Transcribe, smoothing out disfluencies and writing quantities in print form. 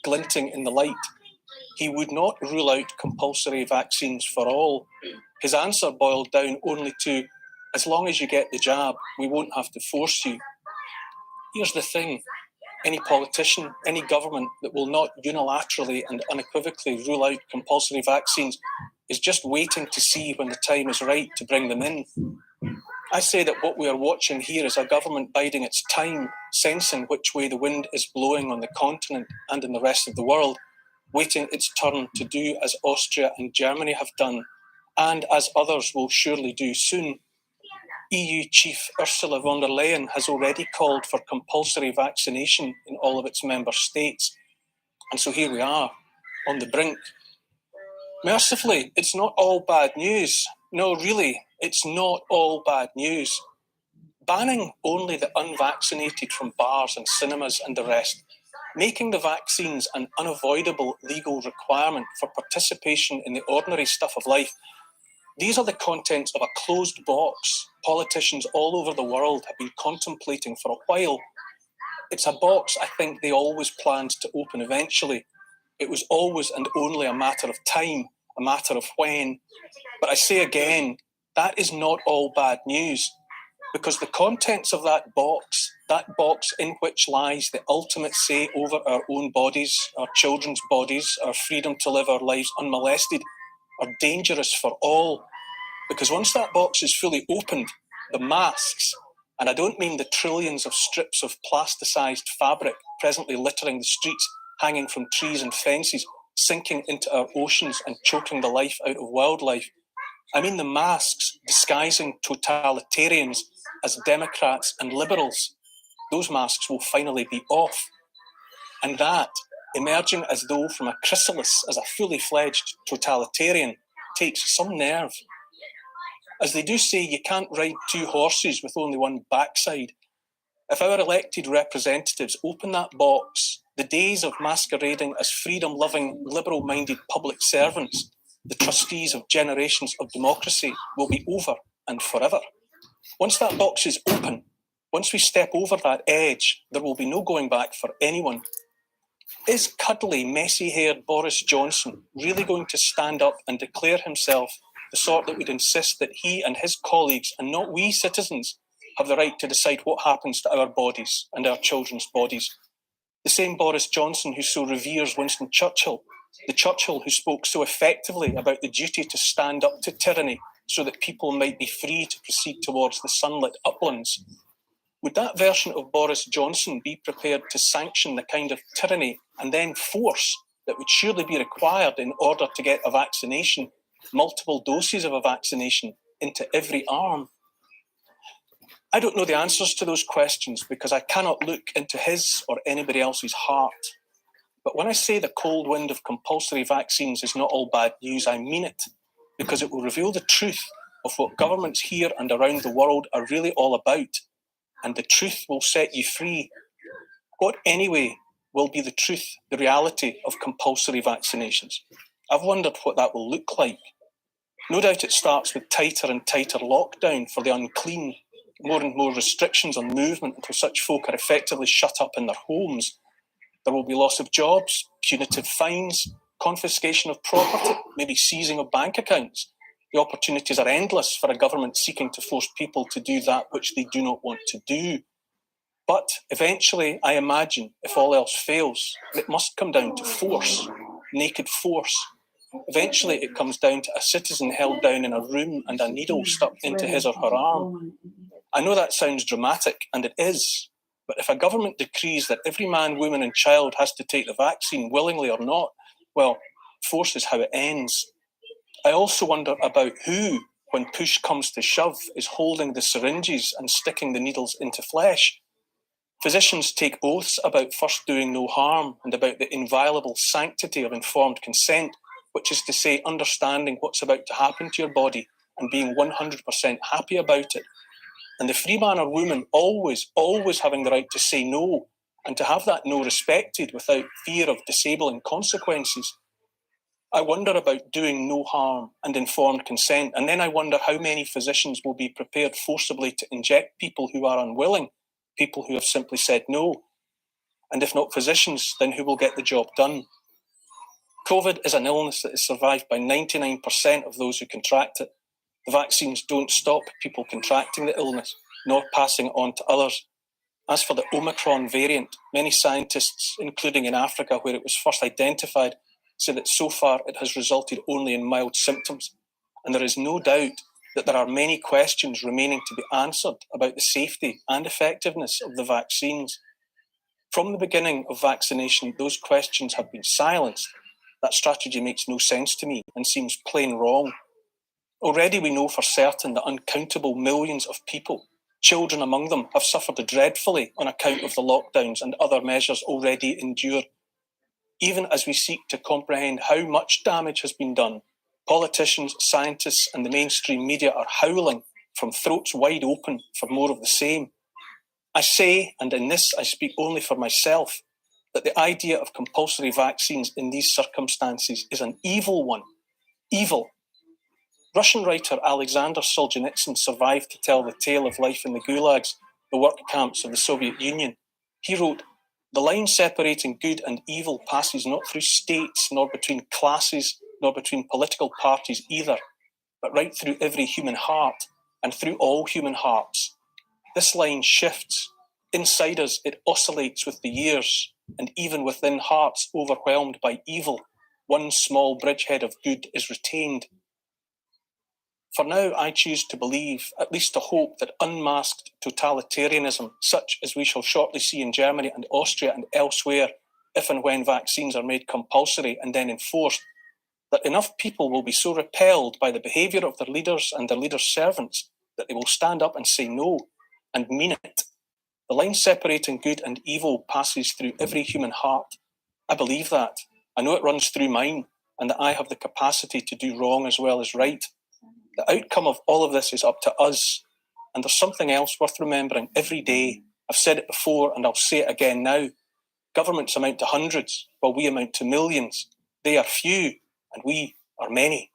glinting in the light. He would not rule out compulsory vaccines for all. His answer boiled down only to, as long as you get the jab, we won't have to force you. Here's the thing. Any politician, any government that will not unilaterally and unequivocally rule out compulsory vaccines is just waiting to see when the time is right to bring them in. I say that what we are watching here is a government biding its time, sensing which way the wind is blowing on the continent and in the rest of the world, waiting its turn to do as Austria and Germany have done, and as others will surely do soon. EU Chief Ursula von der Leyen has already called for compulsory vaccination in all of its member states. And so here we are, on the brink. Mercifully, it's not all bad news. No, really, it's not all bad news. Banning only the unvaccinated from bars and cinemas and the rest, making the vaccines an unavoidable legal requirement for participation in the ordinary stuff of life, these are the contents of a closed box politicians all over the world have been contemplating for a while. It's a box I think they always planned to open eventually. It was always and only a matter of time, a matter of when. But I say again, that is not all bad news, because the contents of that box in which lies the ultimate say over our own bodies, our children's bodies, our freedom to live our lives unmolested, are dangerous for all. Because once that box is fully opened, the masks, and I don't mean the trillions of strips of plasticized fabric presently littering the streets, hanging from trees and fences, sinking into our oceans and choking the life out of wildlife. I mean the masks disguising totalitarians as Democrats and liberals. Those masks will finally be off. And that, emerging as though from a chrysalis as a fully fledged totalitarian, takes some nerve. As they do say, you can't ride two horses with only one backside. If our elected representatives open that box, the days of masquerading as freedom-loving, liberal-minded public servants, the trustees of generations of democracy, will be over and forever. Once that box is open, once we step over that edge, there will be no going back for anyone. Is cuddly, messy-haired Boris Johnson really going to stand up and declare himself the sort that would insist that he and his colleagues, and not we citizens, have the right to decide what happens to our bodies and our children's bodies? The same Boris Johnson who so reveres Winston Churchill, the Churchill who spoke so effectively about the duty to stand up to tyranny so that people might be free to proceed towards the sunlit uplands. Would that version of Boris Johnson be prepared to sanction the kind of tyranny and then force that would surely be required in order to get a vaccination, multiple doses of a vaccination, into every arm? I don't know the answers to those questions because I cannot look into his or anybody else's heart. But when I say the cold wind of compulsory vaccines is not all bad news, I mean it, because it will reveal the truth of what governments here and around the world are really all about, and the truth will set you free. What anyway will be the truth, the reality of compulsory vaccinations? I've wondered what that will look like. No doubt it starts with tighter and tighter lockdown for the unclean, more and more restrictions on movement until such folk are effectively shut up in their homes. There will be loss of jobs, punitive fines, confiscation of property, maybe seizing of bank accounts. The opportunities are endless for a government seeking to force people to do that which they do not want to do. But eventually, I imagine, if all else fails, it must come down to force, naked force. Eventually, it comes down to a citizen held down in a room and a needle stuck into his or her arm. I know that sounds dramatic, and it is. But if a government decrees that every man, woman and child has to take the vaccine, willingly or not, well, force is how it ends. I also wonder about who, when push comes to shove, is holding the syringes and sticking the needles into flesh. Physicians take oaths about first doing no harm and about the inviolable sanctity of informed consent, which is to say understanding what's about to happen to your body and being 100% happy about it. And the free man or woman always having the right to say no and to have that no respected without fear of disabling consequences. I wonder about doing no harm and informed consent, and then I wonder how many physicians will be prepared forcibly to inject people who are unwilling, people who have simply said no. And if not physicians, then who will get the job done? COVID is an illness that is survived by 99% of those who contract it. The vaccines don't stop people contracting the illness, nor passing it on to others. As for the Omicron variant, many scientists, including in Africa where it was first identified, say that so far it has resulted only in mild symptoms. And there is no doubt that there are many questions remaining to be answered about the safety and effectiveness of the vaccines. From the beginning of vaccination, those questions have been silenced. That strategy makes no sense to me and seems plain wrong. Already we know for certain that uncountable millions of people, children among them, have suffered dreadfully on account of the lockdowns and other measures already endured. Even as we seek to comprehend how much damage has been done, politicians, scientists, and the mainstream media are howling from throats wide open for more of the same. I say, and in this I speak only for myself, that the idea of compulsory vaccines in these circumstances is an evil one. Evil. Russian writer Alexander Solzhenitsyn survived to tell the tale of life in the gulags, the work camps of the Soviet Union. He wrote, "The line separating good and evil passes not through states, nor between classes, nor between political parties either, but right through every human heart and through all human hearts. This line shifts. Inside us, it oscillates with the years, and even within hearts overwhelmed by evil, one small bridgehead of good is retained. For now, I choose to believe, at least to hope, that unmasked totalitarianism, such as we shall shortly see in Germany and Austria and elsewhere, if and when vaccines are made compulsory and then enforced, that enough people will be so repelled by the behaviour of their leaders and their leaders' servants that they will stand up and say no, and mean it. The line separating good and evil passes through every human heart. I believe that. I know it runs through mine, and that I have the capacity to do wrong as well as right. The outcome of all of this is up to us. And there's something else worth remembering every day. I've said it before and I'll say it again now. Governments amount to hundreds, while we amount to millions. They are few and we are many."